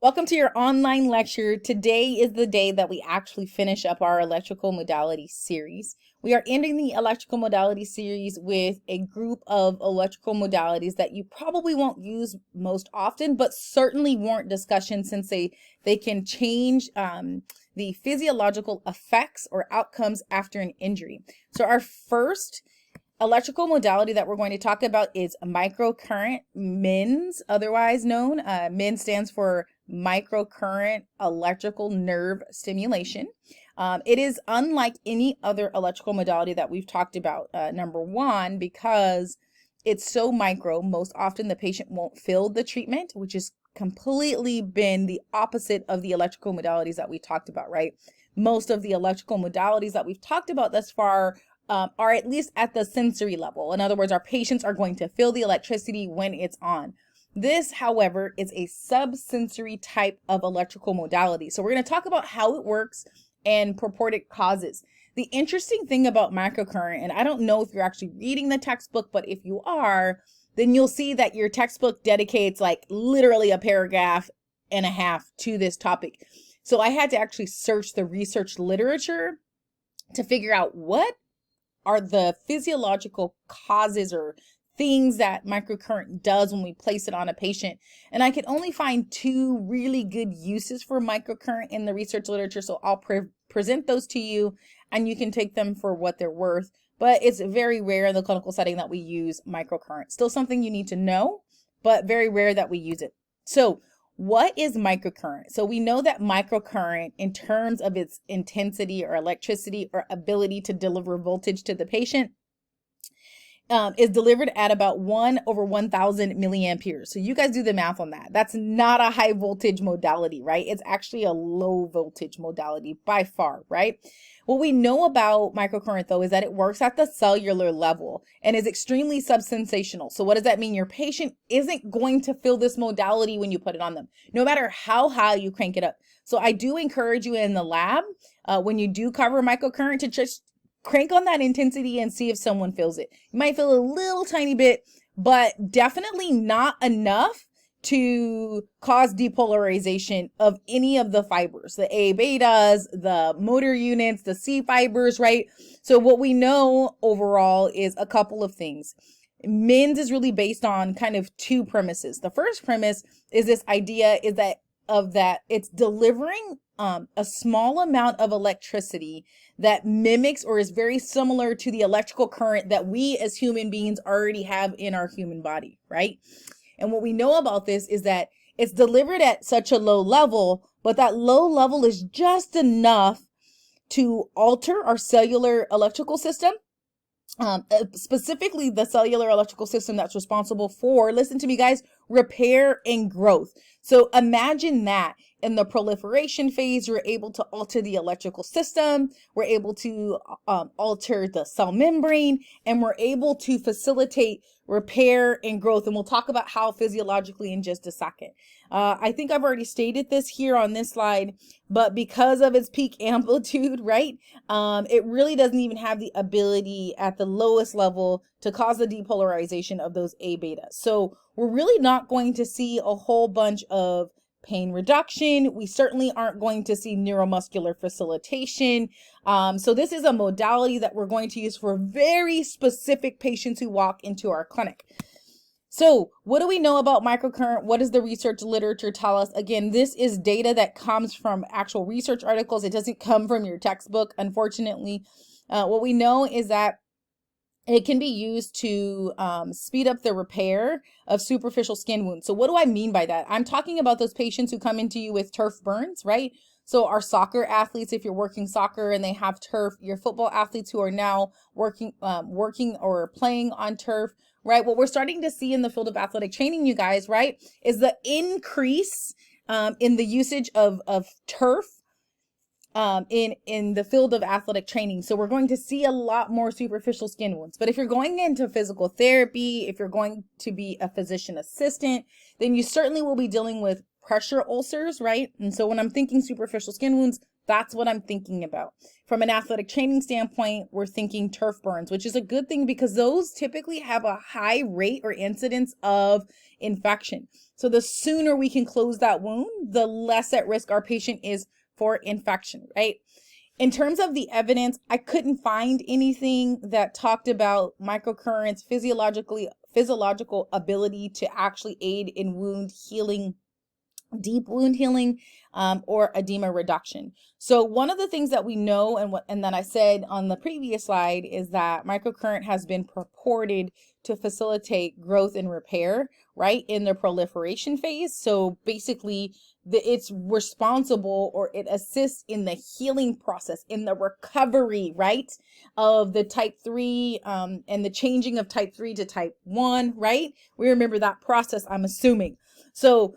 Welcome to your online lecture. Today is the day that we actually finish up our electrical modality series. We are ending the electrical modality series with a group of electrical modalities that you probably won't use most often, but certainly warrant discussion since they can change the physiological effects or outcomes after an injury. So our first electrical modality that we're going to talk about is microcurrent, MINS, otherwise known. MINS stands for microcurrent electrical nerve stimulation. It is unlike any other electrical modality that we've talked about. Number one, because it's so micro, most often the patient won't feel the treatment, which has completely been the opposite of the electrical modalities that we talked about, right? Most of the electrical modalities that we've talked about thus far are at least at the sensory level. In other words, our patients are going to feel the electricity when it's on. This, however, is a subsensory type of electrical modality. So we're going to talk about how it works and purported causes. The interesting thing about microcurrent, and I don't know if you're actually reading the textbook, but if you are, then you'll see that your textbook dedicates like literally a paragraph and a half to this topic. So I had to actually search the research literature to figure out what are the physiological causes or things that microcurrent does when we place it on a patient. And I could only find two really good uses for microcurrent in the research literature. So I'll present those to you and you can take them for what they're worth. But it's very rare in the clinical setting that we use microcurrent. Still something you need to know, but very rare that we use it. So what is microcurrent? So we know that microcurrent, in terms of its intensity or electricity or ability to deliver voltage to the patient, is delivered at about 1/1000 milliamperes. So you guys do the math on that. That's not a high voltage modality, right? It's actually a low voltage modality by far, right? What we know about microcurrent though is that it works at the cellular level and is extremely subsensational. So what does that mean? Your patient isn't going to feel this modality when you put it on them, no matter how high you crank it up. So I do encourage you in the lab, when you do cover microcurrent, to just crank on that intensity and see if someone feels it. You might feel a little tiny bit, but definitely not enough to cause depolarization of any of the fibers, the A betas, the motor units, the C fibers, right? So what we know overall is a couple of things. MINS is really based on kind of two premises. The first premise is this idea is that it's delivering a small amount of electricity that mimics or is very similar to the electrical current that we as human beings already have in our human body, right? And what we know about this is that it's delivered at such a low level, but that low level is just enough to alter our cellular electrical system. Specifically the cellular electrical system that's responsible for, listen to me guys, repair and growth. So imagine that in the proliferation phase, we're able to alter the electrical system, we're able to alter the cell membrane, and we're able to facilitate repair and growth. And we'll talk about how physiologically in just a second. I think I've already stated this here on this slide, but because of its peak amplitude, right, it really doesn't even have the ability at the lowest level to cause the depolarization of those A betas. So we're really not going to see a whole bunch of pain reduction. We certainly aren't going to see neuromuscular facilitation. So this is a modality that we're going to use for very specific patients who walk into our clinic. So what do we know about microcurrent? What does the research literature tell us? Again, this is data that comes from actual research articles. It doesn't come from your textbook, unfortunately. What we know is that it can be used to speed up the repair of superficial skin wounds. So what do I mean by that? I'm talking about those patients who come into you with turf burns, right? So our soccer athletes, if you're working soccer and they have turf, your football athletes who are now working or playing on turf, right? What we're starting to see in the field of athletic training, you guys, right, is the increase in the usage of turf in the field of athletic training. So we're going to see a lot more superficial skin wounds. But if you're going into physical therapy, if you're going to be a physician assistant, then you certainly will be dealing with pressure ulcers, right? And so when I'm thinking superficial skin wounds, That's what I'm thinking about. From an athletic training standpoint, we're thinking turf burns, which is a good thing because those typically have a high rate or incidence of infection. So the sooner we can close that wound, the less at risk our patient is for infection, right? In terms of the evidence, I couldn't find anything that talked about microcurrents' physiological ability to actually aid in wound healing, deep wound healing, or edema reduction. So one of the things that we know, and that I said on the previous slide, is that microcurrent has been purported to facilitate growth and repair, right, in the proliferation phase. So basically, it's responsible, or it assists in the healing process, in the recovery, right, of the type 3 and the changing of type 3 to type 1, right? We remember that process, I'm assuming. So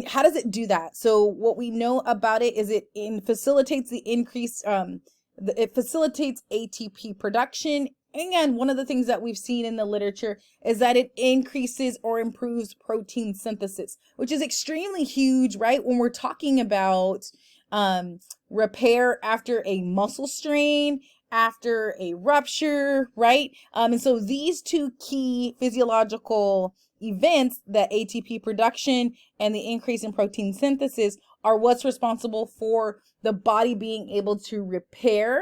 how does it do that? So what we know about it is it facilitates the increase, it facilitates ATP production. And one of the things that we've seen in the literature is that it increases or improves protein synthesis, which is extremely huge, right? When we're talking about repair after a muscle strain, after a rupture, right? And so these two key physiological events, the ATP production and the increase in protein synthesis, are what's responsible for the body being able to repair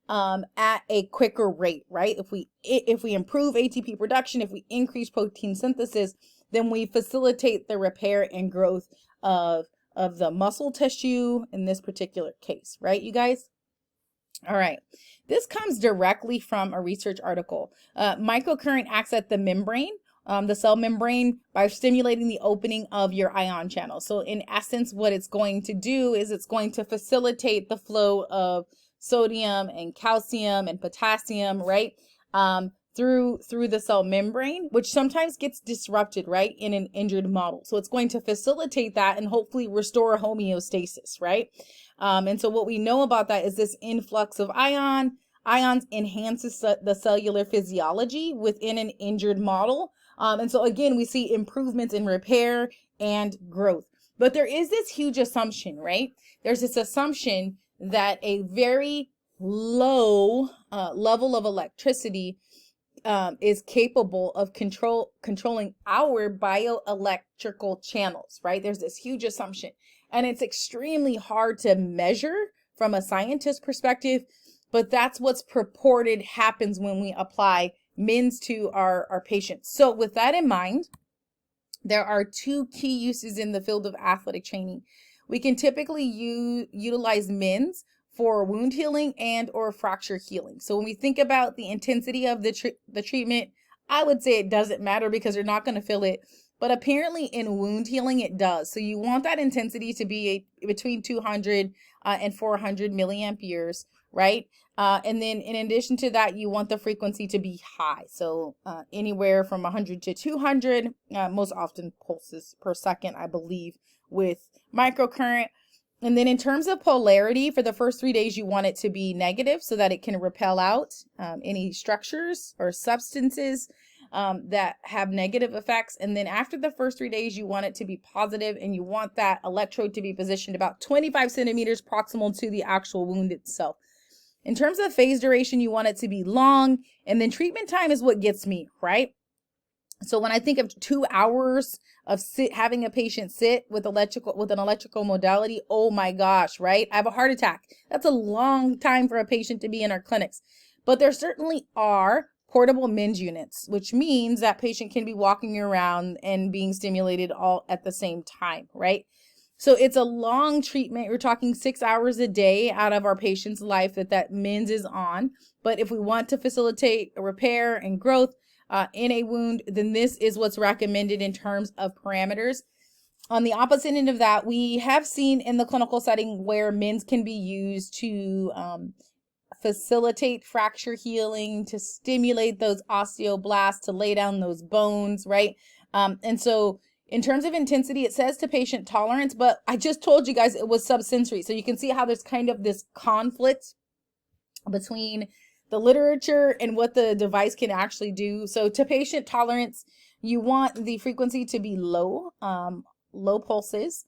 at a quicker rate, right? If we improve ATP production, if we increase protein synthesis, then we facilitate the repair and growth of the muscle tissue in this particular case, right, you guys? All right, this comes directly from a research article. Microcurrent acts at the membrane, the cell membrane, by stimulating the opening of your ion channel. So in essence, what it's going to do is it's going to facilitate the flow of sodium and calcium and potassium, right, through the cell membrane, which sometimes gets disrupted, right, in an injured model. So it's going to facilitate that and hopefully restore homeostasis, right? And so what we know about that is this influx of ions enhances the cellular physiology within an injured model. And so again, we see improvements in repair and growth. But there is this huge assumption, right? There's this assumption that a very low level of electricity is capable of controlling our bioelectrical channels, right? There's this huge assumption, and it's extremely hard to measure from a scientist perspective, but that's what's purported happens when we apply MINS to our patients. So with that in mind, there are two key uses in the field of athletic training. We can typically utilize MINS for wound healing and or fracture healing. So when we think about the intensity of the treatment, I would say it doesn't matter because you're not going to feel it. But apparently in wound healing, it does. So you want that intensity to be between 200 and 400 milliamperes, right? And then in addition to that, you want the frequency to be high. So anywhere from 100 to 200, most often pulses per second, I believe, with microcurrent. And then in terms of polarity, for the first 3 days, you want it to be negative so that it can repel out any structures or substances that have negative effects. And then after the first 3 days, you want it to be positive, and you want that electrode to be positioned about 25 centimeters proximal to the actual wound itself. In terms of phase duration, you want it to be long, and then treatment time is what gets me, right? So when I think of 2 hours of having a patient sit with an electrical modality, oh my gosh, right? I have a heart attack. That's a long time for a patient to be in our clinics. But there certainly are portable MINS units, which means that patient can be walking around and being stimulated all at the same time, right? So it's a long treatment. We're talking 6 hours a day out of our patient's life that MINS is on. But if we want to facilitate a repair and growth in a wound, then this is what's recommended in terms of parameters. On the opposite end of that, we have seen in the clinical setting where MINS can be used to facilitate fracture healing, to stimulate those osteoblasts, to lay down those bones, right? And so in terms of intensity, it says to patient tolerance, but I just told you guys it was subsensory. So you can see how there's kind of this conflict between the literature and what the device can actually do. So to patient tolerance, you want the frequency to be low, low pulses.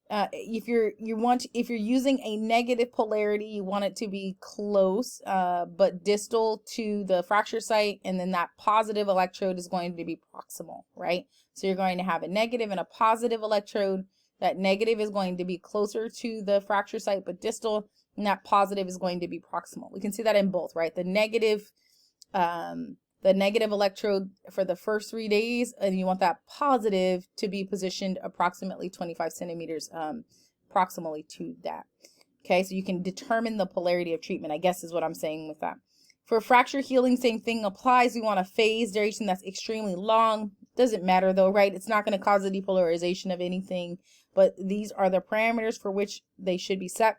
if you're using a negative polarity, you want it to be close, but distal to the fracture site, and then that positive electrode is going to be proximal, right? So you're going to have a negative and a positive electrode. That negative is going to be closer to the fracture site but distal, and that positive is going to be proximal. We can see that in both, right? The negative electrode for the first 3 days, and you want that positive to be positioned approximately 25 centimeters proximally to that. Okay, so you can determine the polarity of treatment, I guess is what I'm saying with that. For fracture healing, same thing applies. We want a phase duration that's extremely long. Doesn't matter though, right? It's not going to cause a depolarization of anything, but these are the parameters for which they should be set.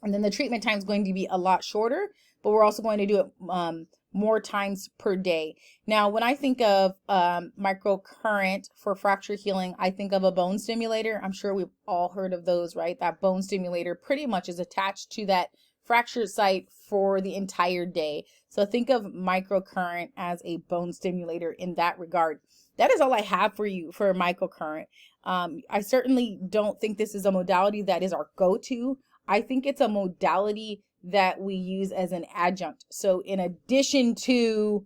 And then the treatment time is going to be a lot shorter, but we're also going to do it more times per day. Now, when I think of microcurrent for fracture healing, I think of a bone stimulator. I'm sure we've all heard of those, right? That bone stimulator pretty much is attached to that fracture site for the entire day. So think of microcurrent as a bone stimulator in that regard. That is all I have for you for microcurrent. I certainly don't think this is a modality that is our go-to. I think it's a modality that we use as an adjunct. So in addition to,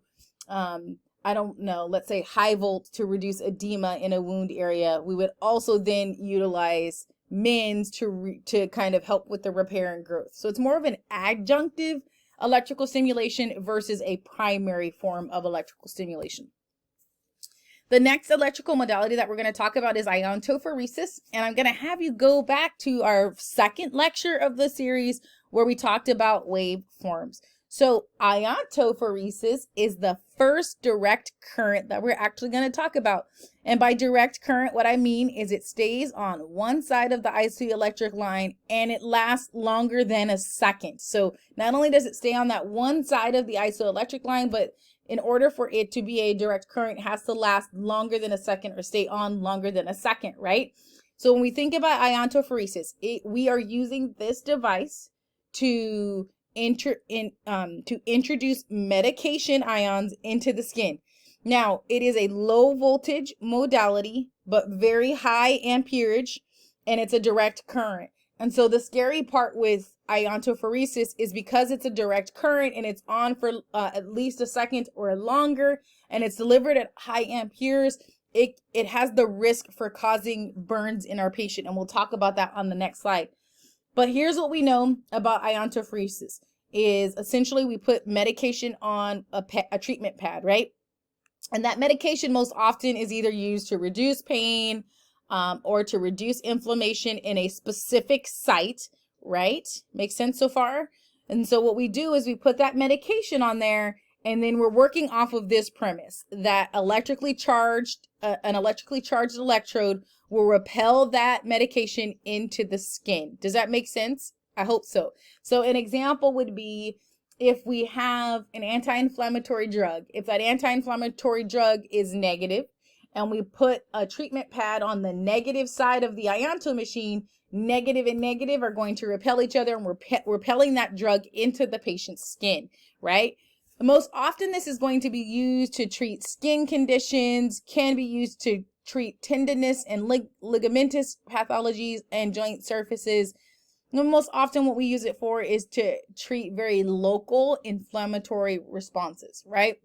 I don't know, let's say high volt to reduce edema in a wound area, we would also then utilize MINS to kind of help with the repair and growth. So it's more of an adjunctive electrical stimulation versus a primary form of electrical stimulation. The next electrical modality that we're going to talk about is iontophoresis, and I'm going to have you go back to our second lecture of the series where we talked about waveforms. So iontophoresis is the first direct current that we're actually going to talk about. And by direct current, what I mean is it stays on one side of the isoelectric line and it lasts longer than a second. So not only does it stay on that one side of the isoelectric line, but in order for it to be a direct current, it has to last longer than a second or stay on longer than a second, right? So when we think about iontophoresis, we are using this device to introduce medication ions into the skin. Now, it is a low voltage modality, but very high amperage, and it's a direct current. And so the scary part with iontophoresis is because it's a direct current and it's on for at least a second or longer, and it's delivered at high amperes, it has the risk for causing burns in our patient. And we'll talk about that on the next slide. But here's what we know about iontophoresis is essentially we put medication on a treatment pad, right? And that medication most often is either used to reduce pain or to reduce inflammation in a specific site, right? Makes sense so far? And so what we do is we put that medication on there, and then we're working off of this premise that an electrically charged electrode will repel that medication into the skin. Does that make sense? I hope so. So an example would be if we have an anti-inflammatory drug. If that anti-inflammatory drug is negative and we put a treatment pad on the negative side of the Ionto machine, negative and negative are going to repel each other, and we're repelling that drug into the patient's skin, right? Most often this is going to be used to treat skin conditions, can be used to treat tendinous and ligamentous pathologies and joint surfaces. And most often what we use it for is to treat very local inflammatory responses, right?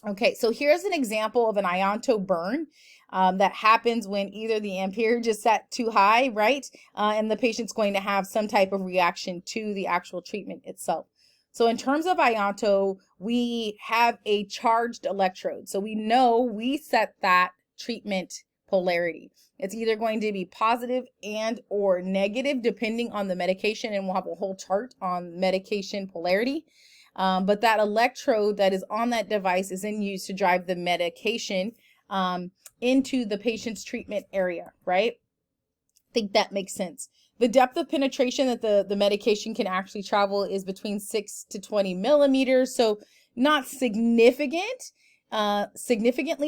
Okay, so here's an example of an Ionto burn that happens when either the amperage is set too high, right? And the patient's going to have some type of reaction to the actual treatment itself. So in terms of Ionto, we have a charged electrode. So we know we set that treatment polarity. It's either going to be positive and or negative depending on the medication, and we'll have a whole chart on medication polarity. But that electrode that is on that device is then used to drive the medication into the patient's treatment area, right? I think that makes sense. The depth of penetration that the medication can actually travel is between 6 to 20 millimeters. So not significantly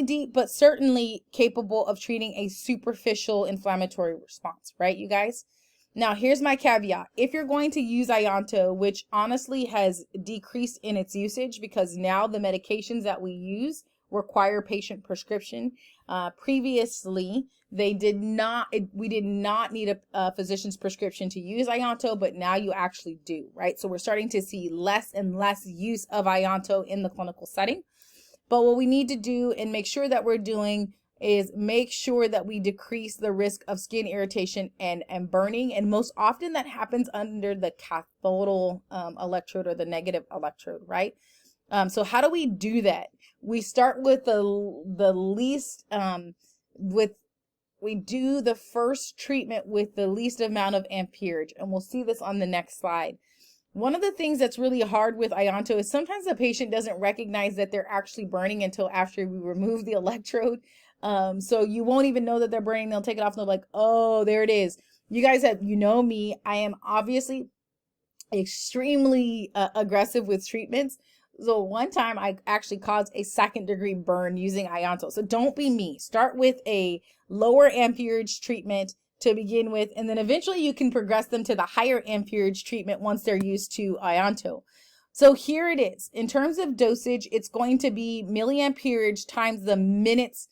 deep, but certainly capable of treating a superficial inflammatory response, right, you guys? Now, here's my caveat. If you're going to use Ionto, which honestly has decreased in its usage because now the medications that we use require patient prescription. Previously, we did not need a physician's prescription to use Ionto, but now you actually do, right? So we're starting to see less and less use of Ionto in the clinical setting. But what we need to do and make sure that we're doing is make sure that we decrease the risk of skin irritation and burning. And most often that happens under the cathodal electrode or the negative electrode, right? So how do we do that? We start with the least, we do the first treatment with the least amount of amperage, and we'll see this on the next slide. One of the things that's really hard with Ionto is sometimes the patient doesn't recognize that they're actually burning until after we remove the electrode. So you won't even know that they're burning. They'll take it off and they're like, oh, there it is. You guys you know me, I am obviously extremely aggressive with treatments. So one time I actually caused a 2nd-degree burn using Ionto. So don't be me. Start with a lower amperage treatment to begin with, and then eventually you can progress them to the higher amperage treatment once they're used to Ionto. So here it is. In terms of dosage, it's going to be milliamperage times the minutes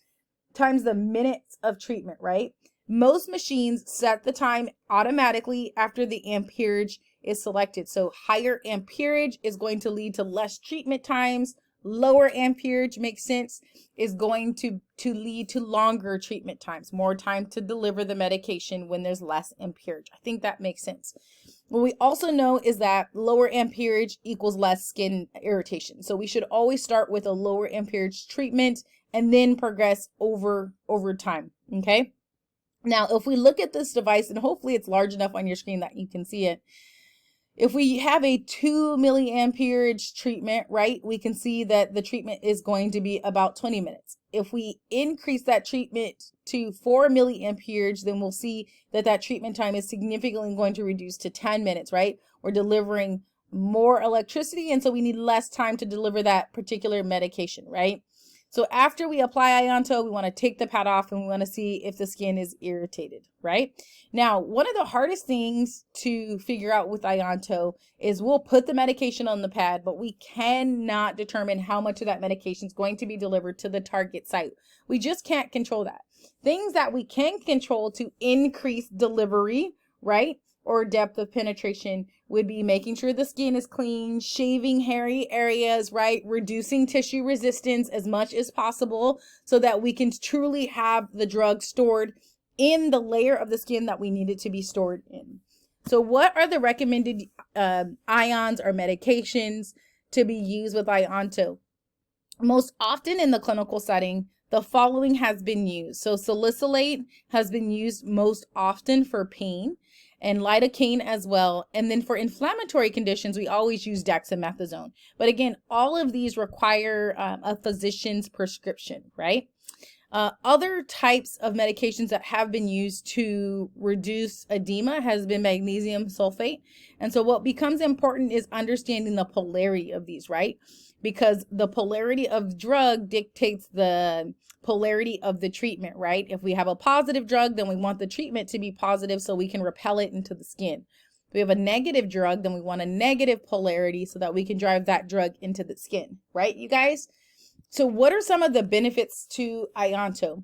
of treatment, right? Most machines set the time automatically after the amperage is selected. So higher amperage is going to lead to less treatment times. Lower amperage, makes sense, is going to lead to longer treatment times, more time to deliver the medication when there's less amperage. I think that makes sense. What we also know is that lower amperage equals less skin irritation. So we should always start with a lower amperage treatment and then progress over time, okay? Now, if we look at this device, and hopefully it's large enough on your screen that you can see it, if we have a 2 milliamperage treatment, right, we can see that the treatment is going to be about 20 minutes. If we increase that treatment to 4 milliamperage, then we'll see that that treatment time is significantly going to reduce to 10 minutes, right? We're delivering more electricity, and so we need less time to deliver that particular medication, right? So after we apply Ionto, we want to take the pad off and we want to see if the skin is irritated, right? Now, one of the hardest things to figure out with Ionto is we'll put the medication on the pad, but we cannot determine how much of that medication is going to be delivered to the target site. We just can't control that. Things that we can control to increase delivery, right, or depth of penetration would be making sure the skin is clean, shaving hairy areas, right? Reducing tissue resistance as much as possible so that we can truly have the drug stored in the layer of the skin that we need it to be stored in. So what are the recommended ions or medications to be used with Ionto? Most often in the clinical setting, the following has been used. So salicylate has been used most often for pain, and lidocaine as well. And then for inflammatory conditions, we always use dexamethasone. But again, all of these require a physician's prescription, right? Other types of medications that have been used to reduce edema has been magnesium sulfate. And so what becomes important is understanding the polarity of these, right? Because the polarity of drug dictates the polarity of the treatment, right? If we have a positive drug, then we want the treatment to be positive so we can repel it into the skin. If we have a negative drug, then we want a negative polarity so that we can drive that drug into the skin, right, you guys? So what are some of the benefits to Ionto?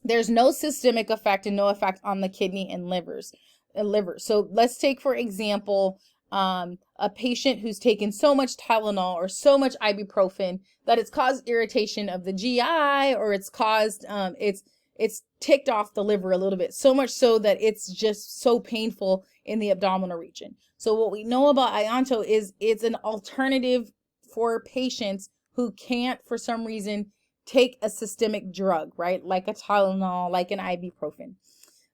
There's no systemic effect and no effect on the kidney and liver. So let's take, for example, a patient who's taken so much Tylenol or so much ibuprofen that it's caused irritation of the GI, or it's caused, it's ticked off the liver a little bit, so much so that it's just so painful in the abdominal region. So what we know about Ionto is it's an alternative for patients who can't, for some reason, take a systemic drug, right? Like a Tylenol, like an ibuprofen.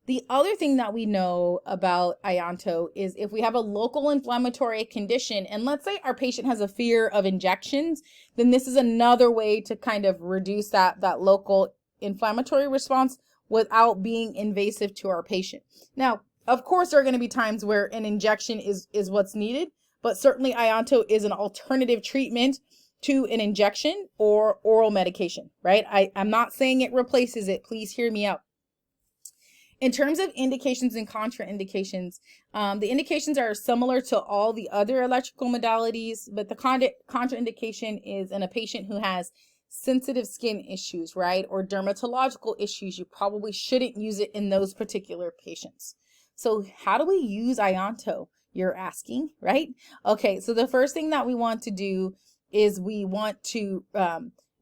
The other thing that we know about Ionto is if we have a local inflammatory condition, and let's say our patient has a fear of injections, then this is another way to kind of reduce that local inflammatory response without being invasive to our patient. Now, of course, there are going to be times where an injection is what's needed, but certainly Ionto is an alternative treatment to an injection or oral medication, right? I'm not saying it replaces it. Please hear me out. In terms of indications and contraindications, the indications are similar to all the other electrical modalities, but the contraindication is in a patient who has sensitive skin issues, right? Or dermatological issues, you probably shouldn't use it in those particular patients. So how do we use Ionto? You're asking, right? Okay, so the first thing that we want to do is we want to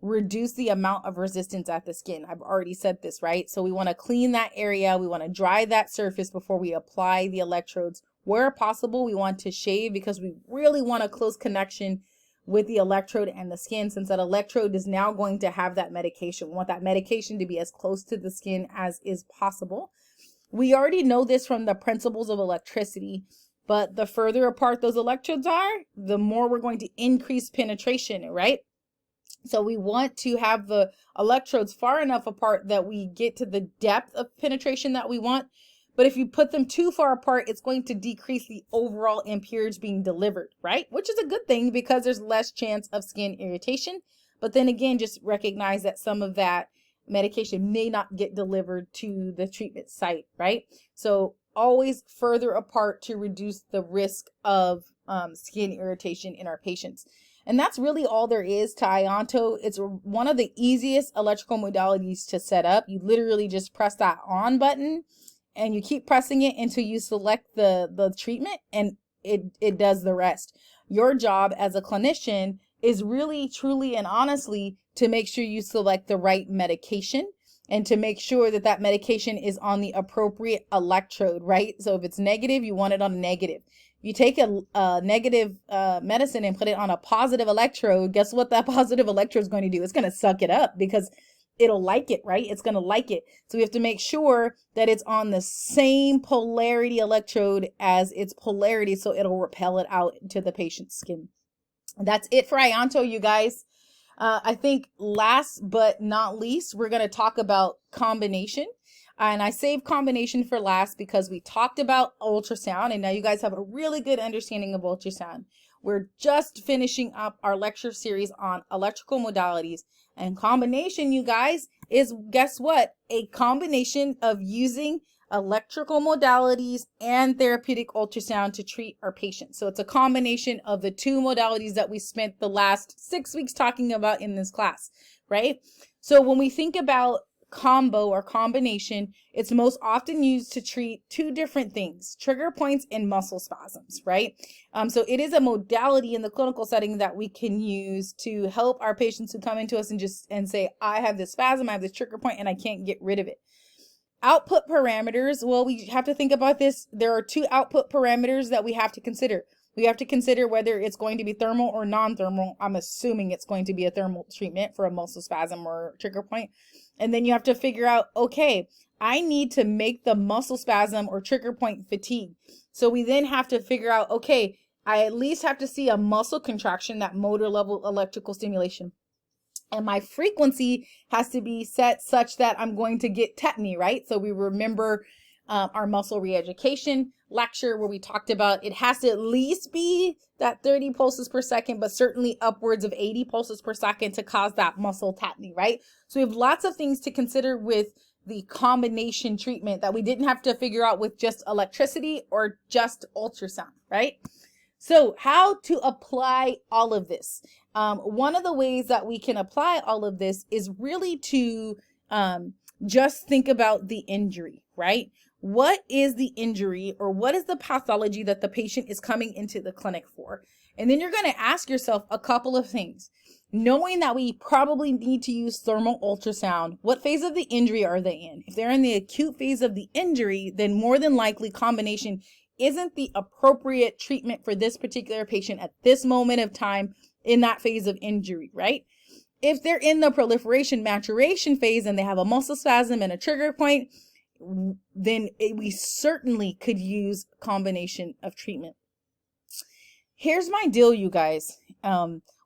reduce the amount of resistance at the skin. I've already said this, right? So we want to clean that area. We want to dry that surface before we apply the electrodes. Where possible, we want to shave because we really want a close connection with the electrode and the skin, since that electrode is now going to have that medication. We want that medication to be as close to the skin as is possible. We already know this from the principles of electricity, but the further apart those electrodes are, the more we're going to increase penetration, right? So we want to have the electrodes far enough apart that we get to the depth of penetration that we want. But if you put them too far apart, it's going to decrease the overall amperage being delivered, right? Which is a good thing because there's less chance of skin irritation. But then again, just recognize that some of that medication may not get delivered to the treatment site, right? So always further apart to reduce the risk of skin irritation in our patients. And that's really all there is to Ionto. It's one of the easiest electrical modalities to set up. You literally just press that on button and you keep pressing it until you select the treatment, and it does the rest. Your job as a clinician is really, truly, and honestly to make sure you select the right medication and to make sure that that medication is on the appropriate electrode, right? So if it's negative, you want it on negative. You take a negative medicine and put it on a positive electrode, guess what that positive electrode is going to do? It's going to suck it up because it'll like it, right? It's going to like it. So we have to make sure that it's on the same polarity electrode as its polarity so it'll repel it out to the patient's skin. That's it for Ionto, you guys. I think last but not least, we're going to talk about combination. And I saved combination for last because we talked about ultrasound, and now you guys have a really good understanding of ultrasound. We're just finishing up our lecture series on electrical modalities, and combination, you guys, is, guess what? A combination of using electrical modalities and therapeutic ultrasound to treat our patients. So it's a combination of the two modalities that we spent the last 6 weeks talking about in this class, right? So when we think about combo or combination, it's most often used to treat two different things: trigger points and muscle spasms, right? So it is a modality in the clinical setting that we can use to help our patients who come into us and say, I have this spasm, I have this trigger point, and I can't get rid of it. Output parameters, well, we have to think about this. There are two output parameters that we have to consider. We have to consider whether it's going to be thermal or non-thermal. I'm assuming it's going to be a thermal treatment for a muscle spasm or trigger point. And then you have to figure out, okay, I need to make the muscle spasm or trigger point fatigue. So we then have to figure out, okay, I at least have to see a muscle contraction, that motor level electrical stimulation. And my frequency has to be set such that I'm going to get tetany, right? So we remember our muscle reeducation lecture where we talked about it has to at least be that 30 pulses per second, but certainly upwards of 80 pulses per second to cause that muscle tetany, right? So we have lots of things to consider with the combination treatment that we didn't have to figure out with just electricity or just ultrasound, right? So how to apply all of this? One of the ways that we can apply all of this is really to just think about the injury, right? What is the injury, or what is the pathology that the patient is coming into the clinic for? And then you're going to ask yourself a couple of things. Knowing that we probably need to use thermal ultrasound, what phase of the injury are they in? If they're in the acute phase of the injury, then more than likely combination isn't the appropriate treatment for this particular patient at this moment of time in that phase of injury, right? If they're in the proliferation maturation phase and they have a muscle spasm and a trigger point, then we certainly could use combination of treatment. Here's my deal, you guys.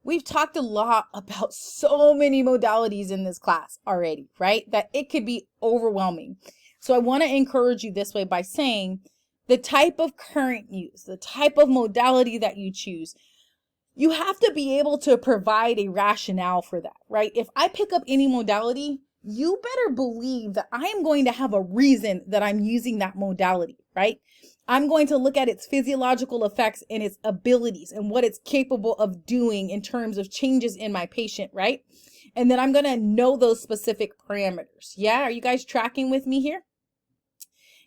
We've talked a lot about so many modalities in this class already, right? That it could be overwhelming. So I want to encourage you this way by saying the type of current use, the type of modality that you choose, you have to be able to provide a rationale for that, right? If I pick up any modality, you better believe that I am going to have a reason that I'm using that modality, right? I'm going to look at its physiological effects and its abilities and what it's capable of doing in terms of changes in my patient, right? And then I'm going to know those specific parameters. Yeah, are you guys tracking with me here?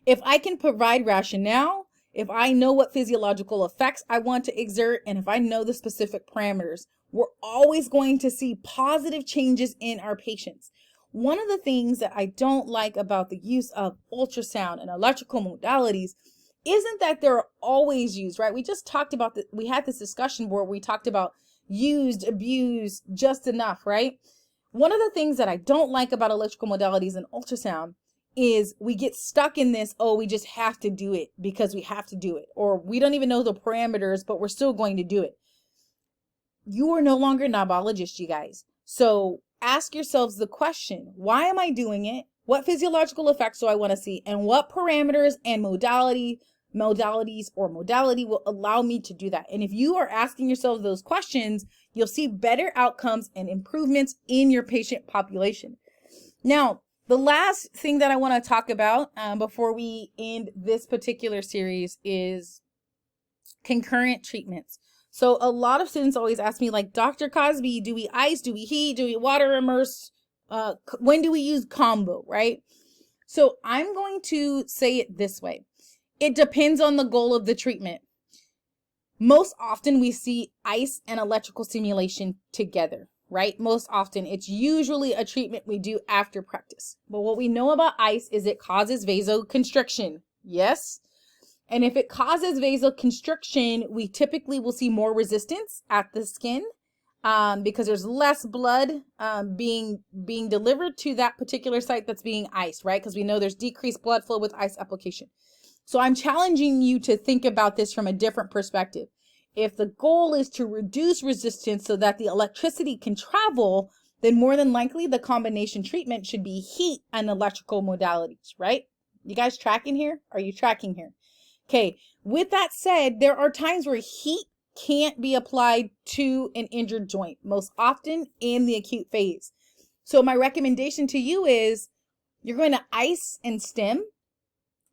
If I can provide rationale, if I know what physiological effects I want to exert, and if I know the specific parameters, we're always going to see positive changes in our patients. One of the things that I don't like about the use of ultrasound and electrical modalities isn't that they're always used, right? We just talked about that. We had this discussion where we talked about used, abused, just enough, right? One of the things that I don't like about electrical modalities and ultrasound is we get stuck in this, oh, we just have to do it because we have to do it, or we don't even know the parameters, but we're still going to do it. You are no longer knobologists, you guys. So ask yourselves the question, why am I doing it? What physiological effects do I want to see? And what parameters and modality will allow me to do that? And if you are asking yourselves those questions, you'll see better outcomes and improvements in your patient population. Now, the last thing that I want to talk about before we end this particular series is concurrent treatments. So a lot of students always ask me, like, Dr. Cosby, do we ice, do we heat, do we water immerse? When do we use combo, right? So I'm going to say it this way. It depends on the goal of the treatment. Most often we see ice and electrical stimulation together, right? Most often it's usually a treatment we do after practice. But what we know about ice is it causes vasoconstriction. Yes. And if it causes vasoconstriction, we typically will see more resistance at the skin because there's less blood being delivered to that particular site that's being iced, right? Because we know there's decreased blood flow with ice application. So I'm challenging you to think about this from a different perspective. If the goal is to reduce resistance so that the electricity can travel, then more than likely the combination treatment should be heat and electrical modalities, right? You guys tracking here? Are you tracking here? Okay, with that said, there are times where heat can't be applied to an injured joint, most often in the acute phase. So my recommendation to you is you're going to ice and stim,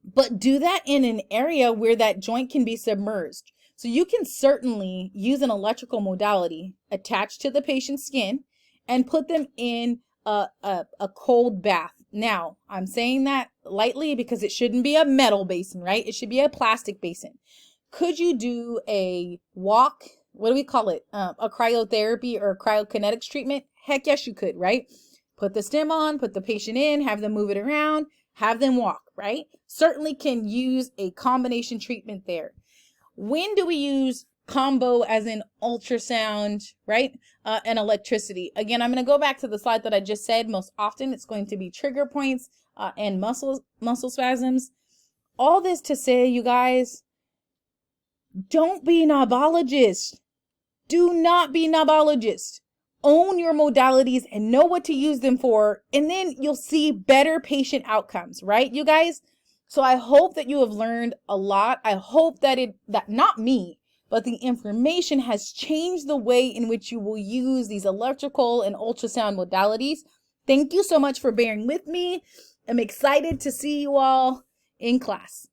but do that in an area where that joint can be submerged. So you can certainly use an electrical modality attached to the patient's skin and put them in a cold bath. Now, I'm saying that lightly because it shouldn't be a metal basin, right? It should be a plastic basin. Could you do a walk? What do we call it? A cryotherapy or cryokinetics treatment? Heck yes, you could, right? Put the stim on, put the patient in, have them move it around, have them walk, right? Certainly can use a combination treatment there. When do we use combo as in ultrasound, right? And electricity. Again, I'm going to go back to the slide that I just said. Most often it's going to be trigger points and muscle spasms. All this to say, you guys, don't be knobologists. Do not be knobologists. Own your modalities and know what to use them for, and then you'll see better patient outcomes, right, you guys? So I hope that you have learned a lot. I hope that not me, but the information has changed the way in which you will use these electrical and ultrasound modalities. Thank you so much for bearing with me. I'm excited to see you all in class.